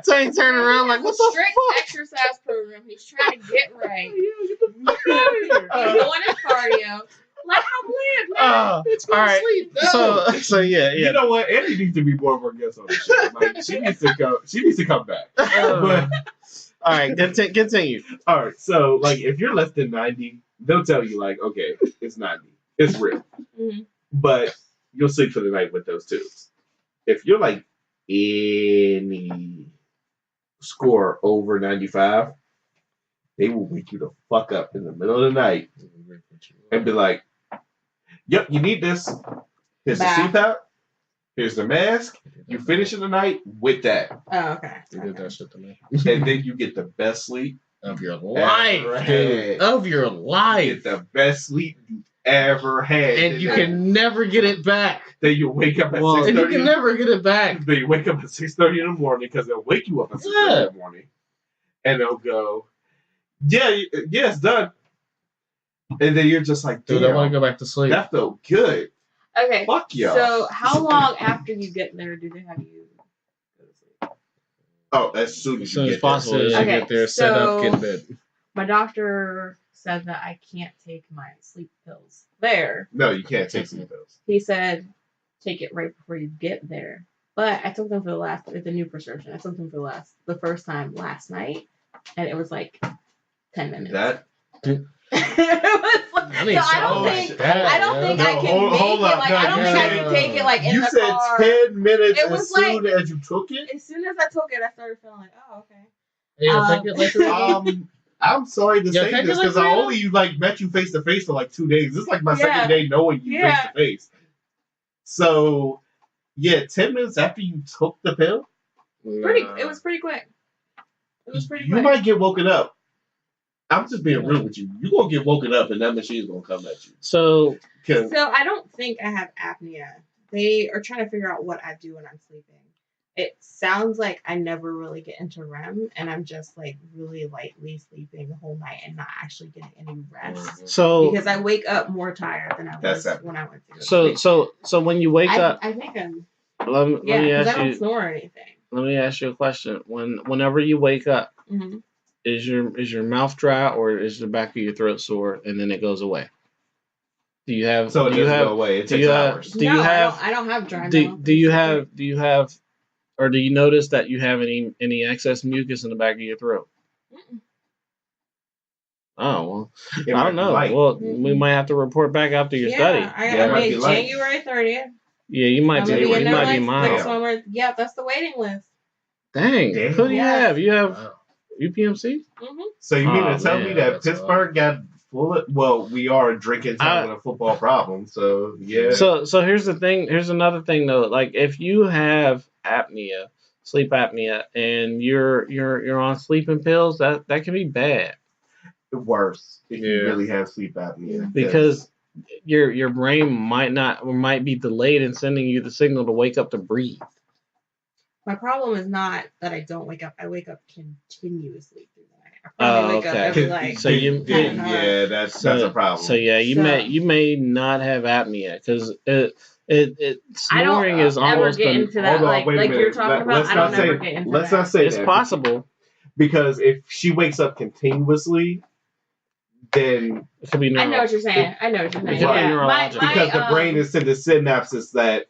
Tang turning around like, what the strict fuck? exercise program. He's trying to get right. Get the fuck out of here. He's doing his cardio. Let him live, man. It's all going right. to sleep. No. So yeah. You know what? Annie needs to be more of our guest on the show. Like, she needs to come back. But All right, continue. all right, so like if you're less than 90, they'll tell you like, okay, it's 90, it's real, Mhm. but you'll sleep for the night with those tubes. If you're like any score over 95, they will wake you the fuck up in the middle of the night and be like, "Yep, you need this. Here's the Bath. CPAP. Here's the mask. You finish in the night with that, Oh, okay. You did that shit to me. and then you get the best sleep Of your ever life, dude. had. Of your You life. get the best sleep you ever had, And you then- can never get it back. Then you wake up at Well, And you 6:30. can never get it back. Then you wake up at 6:30 in the morning because they'll wake you up at 6:30 in the morning, and they'll go, "Yeah, it's done." And then you're just like, Dude, I want "Damn, to go back to sleep. that felt good." Okay. Fuck y'all. So, how long after you get there do they have you go to sleep? Oh, as soon As as soon you as get possible. As soon as you Okay, get there, set up, so- get in bed. My doctor said that I can't take my sleep pills there. there. No, you can't take some pills. He said take it right before you get there. But I took them for the new prescription. I took them for the first time last night, and it was like 10 minutes. That It was like- I need so I something don't like think that, I don't yo. think No, I can hold- make hold it. up. Like No, I don't you think I said- can take it like in you the said car. 10 minutes It as was soon like- as you took it. As soon as I took it, I started feeling like, oh, okay. Yeah, take it like I'm sorry to Yeah, say take this it like because I that. only met you face to face for like 2 days. This is like my Yeah. second day knowing you face Yeah. to face. So, yeah, 10 minutes after you took the pill, It was pretty quick. It was pretty you quick. might get woken up. I'm just being real with you. You're going to get woken up and that machine's going to come at you. So 'Cause- So I don't think I have apnea. They are trying to figure out what I do when I'm sleeping. It sounds like I never really get into REM, and I'm just like really lightly sleeping the whole night and not actually getting any rest so because I wake up more tired than I That's was it. when I went to go to so sleep. so when you wake up, I think I'm let me because I ask don't you. snore or anything. Let me ask you a question. Whenever you wake up, Mm-hmm. is your mouth dry or is the back of your throat sore and then it goes away? Do you have so it do you doesn't have go away. It do takes you have- hours. Do you have- I don't have dry do, mouth. do you have or do you notice that you have any excess mucus in the back of your throat? Mm-mm. Oh well, It I might don't be know. light. Well, we might have to report back after your study. I Yeah, it might made be light. January 30th. Yeah, you might I'm be gonna be in you there might be like mild. next one. Yeah, that's the waiting list. Dang, Damn. who do you Yes. have? You have Wow. UPMC? Mm-hmm. So you mean Oh, to tell man, me that that's Pittsburgh got full of, well, we are a drinking town with a football problem, so yeah. So here's the thing. Here's another thing though. Like if you have apnea, sleep apnea, and you're on sleeping pills, that can be bad Worse if you Yeah. really have sleep apnea. because your brain might be delayed in sending you the signal to wake up to breathe. My problem is not that I don't wake up. I wake up continuously through the night. I probably wake up okay. every like. So you- yeah, that's a problem. So yeah, you may not have apnea because I don't snoring is ever almost get an, into that. Hold on, like wait a like minute. you're talking about. Let's I not don't ever say- get into let's that. not say it's that. possible. Because if she wakes up continuously, then It could be I know neuro. what you're saying. I know what you're saying. It could be Yeah. neurological. because the brain is sending synapses that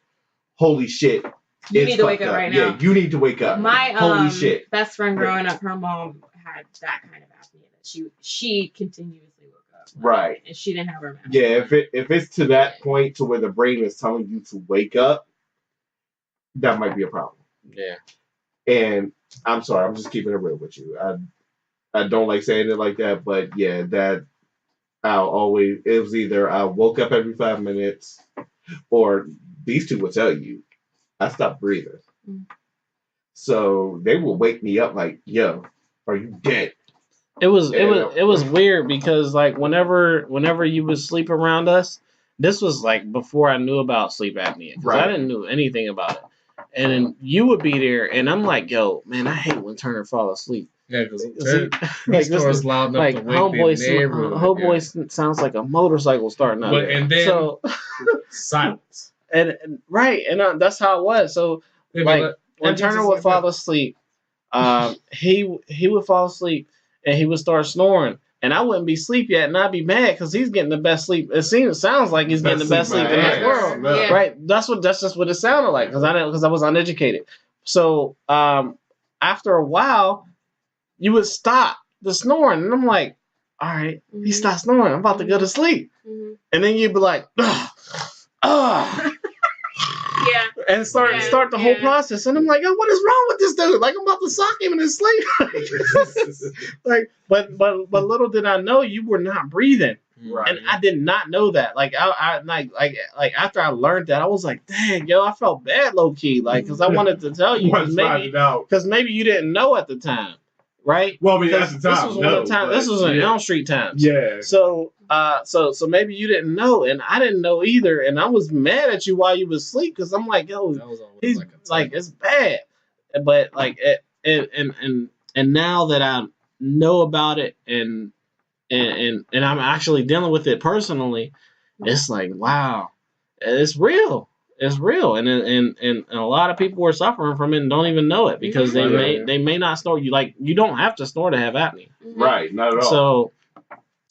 holy shit, You it's need to wake fucked up right Yeah, now. you need to wake up. My holy shit. best friend growing up, her mom had that kind of apnea that she continuously woke up. Right. And she didn't have her mouth. Yeah, if it's to that point to where the brain is telling you to wake up, that might be a problem. Yeah. And I'm sorry, I'm just keeping it real with you. I don't like saying it like that, but yeah, that it was either I woke up every 5 minutes, or these two will tell you I stopped breathing. Mm. So they will wake me up like, "Yo, are you dead?" It was weird because like whenever you would sleep around us, this was like before I knew about sleep apnea because I didn't know anything about it. And then you would be there, and I'm like, "Yo, man, I hate when Turner fall asleep." Yeah, because Like this was loud enough like to wake the neighborhood. homeboy sounds like a motorcycle starting up. But and then So silence. and right, and that's how it was. So like when Turner would fall asleep, he would fall asleep and he would start snoring, and I wouldn't be asleep yet, and I'd be mad because he's getting the best sleep. Sounds like he's getting the best sleep in this world, right? That's just what it sounded like because I was uneducated. So after a while, you would stop the snoring, and I'm like, all right, he stopped snoring. I'm about to go to sleep, and then you'd be like, ugh. Yeah. And start the whole process, and I'm like, oh, what is wrong with this dude? Like I'm about to sock him in his sleep. Like, but little did I know you were not breathing, Right. and I did not know that. Like I like after I learned that, I was like, dang, yo, I felt bad low key, like because I wanted to tell you because maybe you didn't know at the time, right? Well, I mean, at the time, this was in Elm Street times. Yeah. So maybe you didn't know, and I didn't know either, and I was mad at you while you was asleep because I'm like, yo, he's like it's bad, but like and now that I know about it and I'm actually dealing with it personally, it's like wow, it's real. It's real, and a lot of people are suffering from it and don't even know it because they may not snore. You don't have to snore to have apnea, right? Not at all.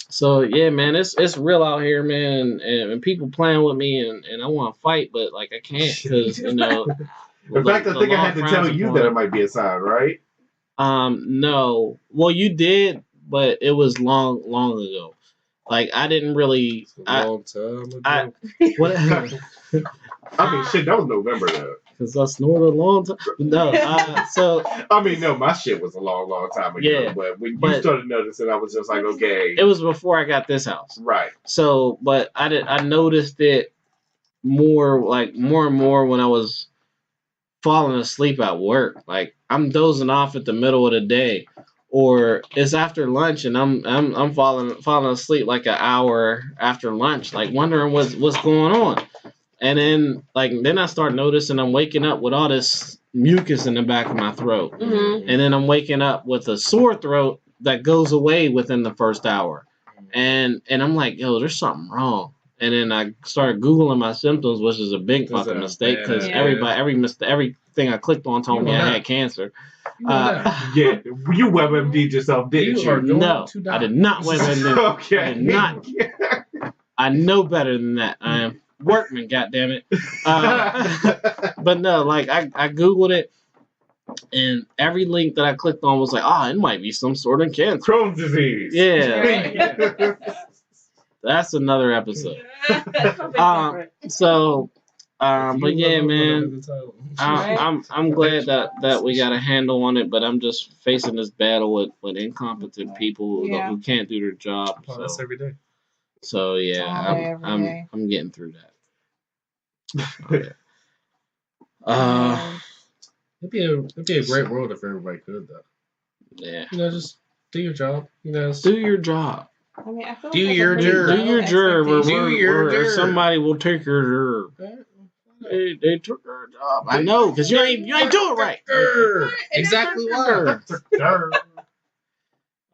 So yeah, man, it's real out here, man, and people playing with me, and I want to fight, but like I can't because In fact, I think I had to tell you that it might be a sign, right? No, well you did, but it was long ago. Like I didn't really. A long time ago. I mean, shit, that was November though. Because I snored a long time. No, so I mean, no, my shit was a long time ago. Yeah, but when you started noticing, I was just like, okay. It was before I got this house, right? So, but I noticed it more and more when I was falling asleep at work. Like I'm dozing off at the middle of the day, or it's after lunch and I'm falling asleep like an hour after lunch, like wondering what's going on. And then I start noticing I'm waking up with all this mucus in the back of my throat. And then I'm waking up with a sore throat that goes away within the first hour. And I'm like, yo, there's something wrong. And then I started Googling my symptoms, which is a big fucking mistake because everything I clicked on told me I had cancer. Yeah, you WebMD'd yourself, didn't you? No, I did not WebMD. Okay. I did not. I know better than that. I am workman, goddammit. But no, like I Googled it, and every link that I clicked on was like, it might be some sort of cancer. Crohn's disease. Yeah. That's another episode. But yeah, man, I'm glad that we got a handle on it, but I'm just facing this battle with incompetent people who can't do their job. That's every day. So yeah, I'm getting through that. It'd be a great world if everybody could though. Yeah. Just do your job. Do your job. I mean, I feel do your job. Or somebody will take your job. They took our job. I know, because you ain't do it right. Exactly why.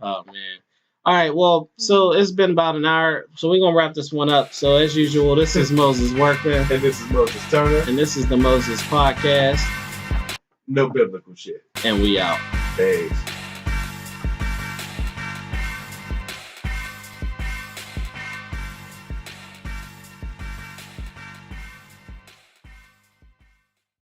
Oh man. All right, well, so it's been about an hour, so we're going to wrap this one up. So, as usual, this is Moses Workman. And this is Moses Turner. And this is the Moses Podcast. No biblical shit. And we out. Peace.